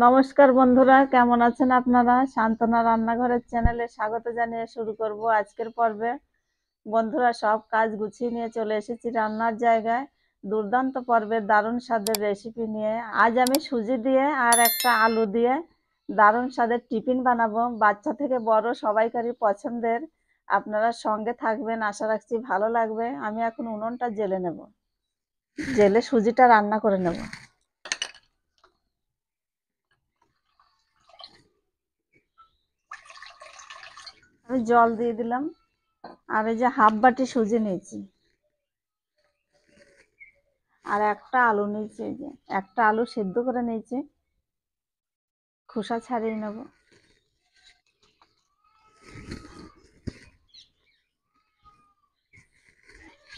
নমস্কার বন্ধুরা, কেমন আছেন আপনারা? সান্তনা রান্নাঘরের চ্যানেলে স্বাগত জানিয়ে শুরু করব আজকের পর্বে। বন্ধুরা, সব কাজ গুছিয়ে নিয়ে চলে এসেছি রান্নার জায়গায় দুর্দান্ত পর্বের দারুণ স্বাদের রেসিপি নিয়ে। আজ আমি সুজি দিয়ে আর একটা আলু দিয়ে দারুণ স্বাদের টিফিন বানাবো, বাচ্চা থেকে বড় সবাইকারই পছন্দের। আপনারা সঙ্গে থাকবেন, আশা রাখছি ভালো লাগবে। আমি এখন উনুনটা জ্বেলে নেব, জ্বেলে সুজিটা রান্না করে নেব। আমি জল দিয়ে দিলাম, আর এই যে হাফ বাটি সুজি নিয়েছি, আর একটা আলু নিয়েছি। এই যে একটা আলু সেদ্ধ করে নিয়েছি, খোসা ছাড়িয়ে নেব।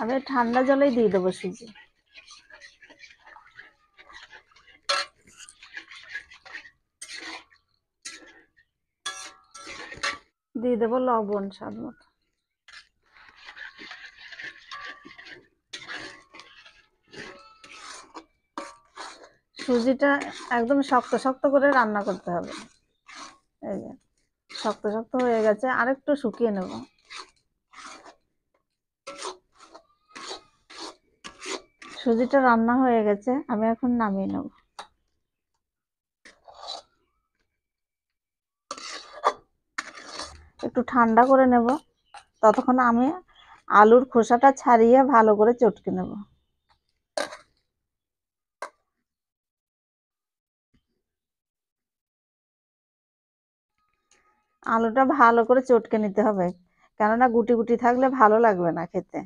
আমি ঠান্ডা জলেই দিয়ে দেবো সুজি। দিয়ে দেবো লবণ স্বাদ মতো। সুজিটা একদম শক্ত শক্ত করে রান্না করতে হবে। এই যে শক্ত শক্ত হয়ে গেছে, আর একটু শুকিয়ে নেব। সুজিটা রান্না হয়ে গেছে, আমি এখন নামিয়ে নেব। একটু ঠান্ডা করে নেব, ততক্ষণ আমি আলুর খোসাটা ছাড়িয়ে ভালো করে চটকে নেব। আলুটা ভালো করে চটকে নিতে হবে, কেননা গুটি গুটি থাকলে ভালো লাগবে না খেতে।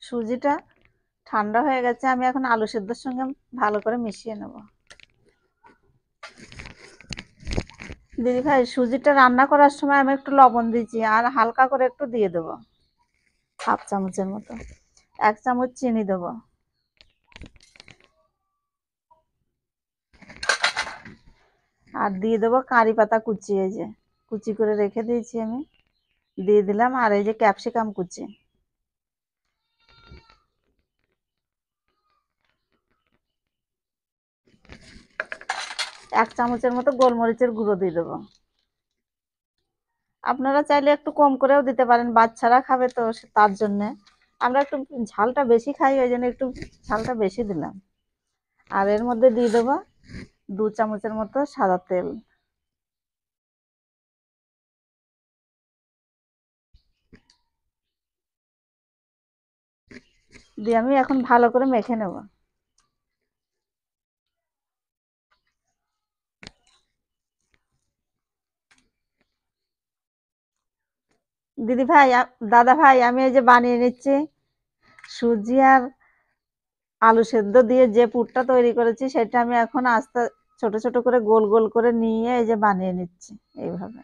সুজিটা ঠান্ডা হয়ে গেছে, আমি এখন আলু সেদ্ধর সঙ্গে ভালো করে মিশিয়ে নেব। দিদি ভাই, সুজিটা রান্না করার সময় আমি একটু লবণ দিয়েছি, আর হালকা করে একটু দিয়ে দেবো, হাফ চামচের মতো। 1 চামচ চিনি দেবো, আর দিয়ে দেবো কারি পাতা কুচি। এই যে কুচি করে রেখে দিয়েছি আমি, দিয়ে দিলাম। আর এই যে ক্যাপসিকাম কুচি, 1 চামচের মতো গোলমরিচের গুঁড়ো দিয়ে দেবো। আপনারা চাইলে একটু কম করেও দিতে পারেন, বাচ্চারা খাবে তো তার জন্যে। আমরা একটু ঝালটা বেশি খাই, ওই জন্য একটু ঝালটা বেশি দিলাম। আর এর মধ্যে দিয়ে দেবো 2 চামচের মতো সাদা তেল। দিয়ে আমি এখন ভালো করে মেখে নেব। দিদি ভাই, দাদা ভাই, আমি এই যে বানিয়ে নিচ্ছি সুজি আর আলু সেদ্ধ দিয়ে যে পুরটা তৈরি করেছি, সেটা আমি এখন আস্তে ছোট ছোট করে গোল গোল করে নিয়ে এই যে বানিয়ে নিচ্ছি এইভাবে।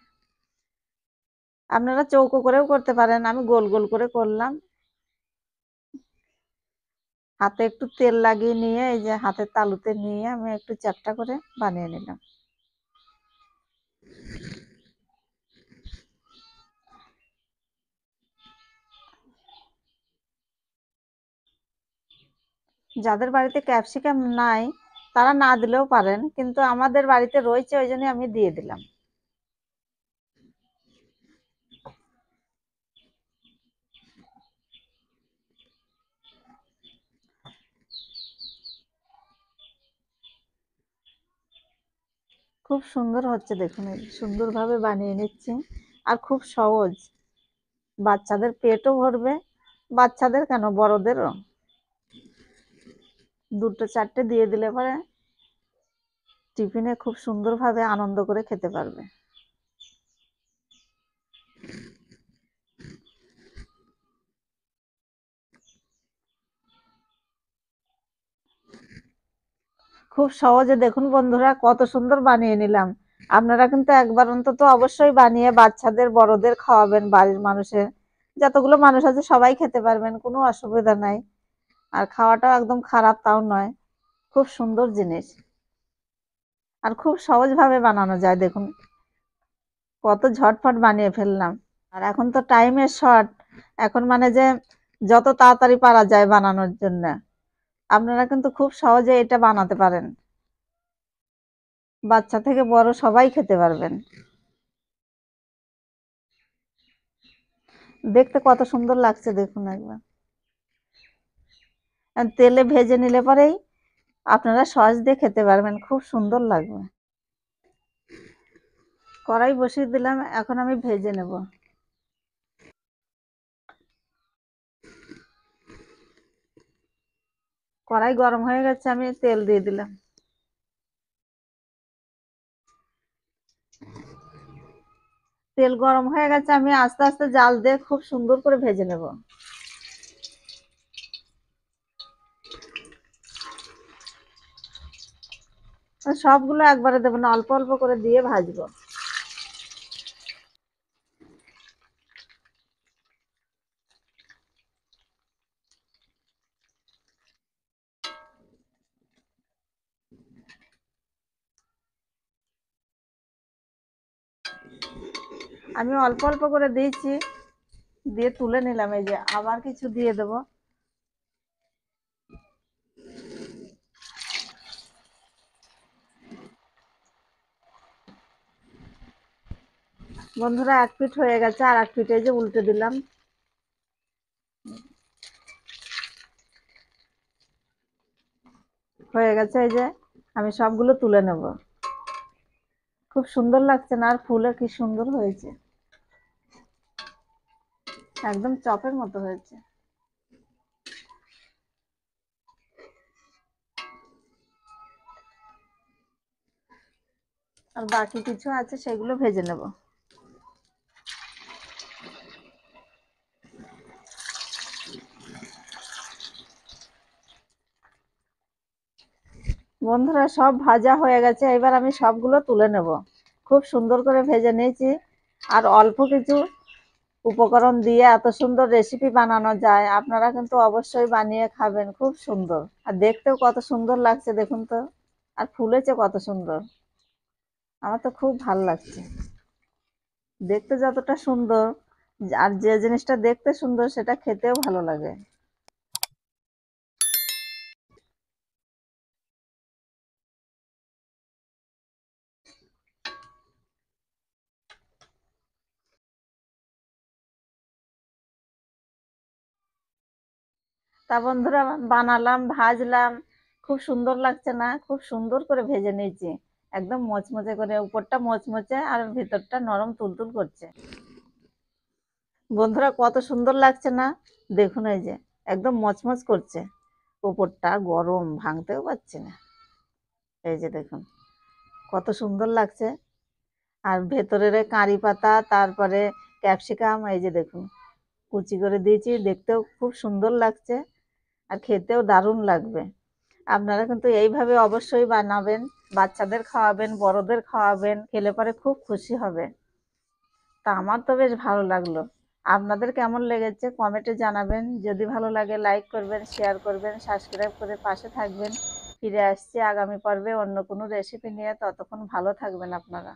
আপনারা চৌকো করেও করতে পারেন, আমি গোল গোল করে করলাম। হাতে একটু তেল লাগিয়ে নিয়ে এই যে হাতের তালুতে নিয়ে আমি একটু চ্যাপ্টা করে বানিয়ে নিলাম। যাদের বাড়িতে ক্যাপসিকাম নাই, তারা না দিলেও পারেন, কিন্তু আমাদের বাড়িতে রয়েছে, ওই জন্য আমি দিয়ে দিলাম। খুব সুন্দর হচ্ছে, দেখুন এই সুন্দরভাবে বানিয়ে নিচ্ছি। আর খুব সহজ, বাচ্চাদের পেটও ভরবে, বাচ্চাদের কেন, বড়দেরও। দুটো চারটে দিয়ে দিলে পরে টিফিনে খুব সুন্দরভাবে আনন্দ করে খেতে পারবে। খুব সহজে দেখুন বন্ধুরা, কত সুন্দর বানিয়ে নিলাম। আপনারা কিন্তু একবার অন্তত অবশ্যই বানিয়ে বাচ্চাদের বড়দের খাওয়াবেন, বাড়ির মানুষের যতগুলো মানুষ আছে সবাই খেতে পারবেন, কোনো অসুবিধা নাই। আর খাওয়াটাও একদম খারাপ তাও নয়, খুব সুন্দর জিনিস। আর খুব সহজ ভাবে বানানো যায়, দেখুন কত ঝটফট বানিয়ে ফেললাম। আর এখন তো টাইমের শর্ট, এখন মানে যে যত তাড়াতাড়ি পারা যায় বানানোর জন্য, আপনারা কিন্তু খুব সহজে এটা বানাতে পারেন। বাচ্চা থেকে বড় সবাই খেতে পারবেন। দেখতে কত সুন্দর লাগছে দেখুন একবার। আর তেলে ভেজে নিলে পরেই আপনারা সস দিয়ে খেতে পারবেন, খুব সুন্দর লাগবে। কড়াই বসিয়ে দিলাম, এখন আমি ভেজে নেব। কড়াই গরম হয়ে গেছে, আমি তেল দিয়ে দিলাম। তেল গরম হয়ে গেছে, আমি আস্তে আস্তে জাল দিয়ে খুব সুন্দর করে ভেজে নেব। সবগুলো একবারে দেবো না, অল্প অল্প করে দিয়ে ভাজবো। আমি অল্প অল্প করে দিয়েছি, দিয়ে তুলে নিলাম। এই যে আবার কিছু দিয়ে দেব। বন্ধুরা, এক পিঠ হয়ে গেছে, আর এক পিঠে যে উল্টে দিলাম। হয়ে গেছে, এই যে আমি সবগুলো তুলে নেব। খুব সুন্দর লাগছে না? আর ফুলে কি সুন্দর হয়েছে, একদম চপের মতো হয়েছে। আর বাকি কিছু আছে, সেগুলো ভেজে নেব। বন্ধুরা, সব ভাজা হয়ে গেছে, এবার আমি সবগুলো তুলে নেব। খুব সুন্দর করে ভেজে নিয়েছি। আর অল্প কিছু উপকরণ দিয়ে এত সুন্দর রেসিপি বানানো যায়, আপনারা কিন্তু অবশ্যই বানিয়ে খাবেন, খুব সুন্দর। আর দেখতেও কত সুন্দর লাগছে দেখুন তো, আর ফুলেছে কত সুন্দর। আমার তো খুব ভালো লাগছে। দেখতে যতটা সুন্দর, আর যে জিনিসটা দেখতে সুন্দর সেটা খেতেও ভালো লাগে। তা বন্ধুরা, বানালাম, ভাজলাম, খুব সুন্দর লাগছে না? খুব সুন্দর করে ভেজে নিয়েছি, একদম মচমচে করে, উপরটা মচমচে আর ভিতরটা নরম তুলতুল করছে। বন্ধুরা, কত সুন্দর লাগছে না? দেখুন, এই যে একদম মচমচ করছে, উপরটা গরম, ভাঙতেও পারছি না। এই যে দেখুন কত সুন্দর লাগছে। আর ভেতরের কারি পাতা, তারপরে ক্যাপসিকাম, এই যে দেখুন কুচি করে দিয়েছি, দেখতেও খুব সুন্দর লাগছে, আর খেতেও দারুণ লাগবে। আপনারা কিন্তু এইভাবে অবশ্যই বানাবেন, বাচ্চাদের খাওয়াবেন, বড়দের খাওয়াবেন, খেলে পরে খুব খুশি হবে। তা আমার তো বেশ ভালো লাগলো। আপনাদের কেমন লেগেছে কমেন্টে জানাবেন। যদি ভালো লাগে লাইক করবেন, শেয়ার করবেন, সাবস্ক্রাইব করে পাশে থাকবেন। ফিরে আসছি আগামী পর্বে অন্য কোনো রেসিপি নিয়ে। ততক্ষণ ভালো থাকবেন আপনারা।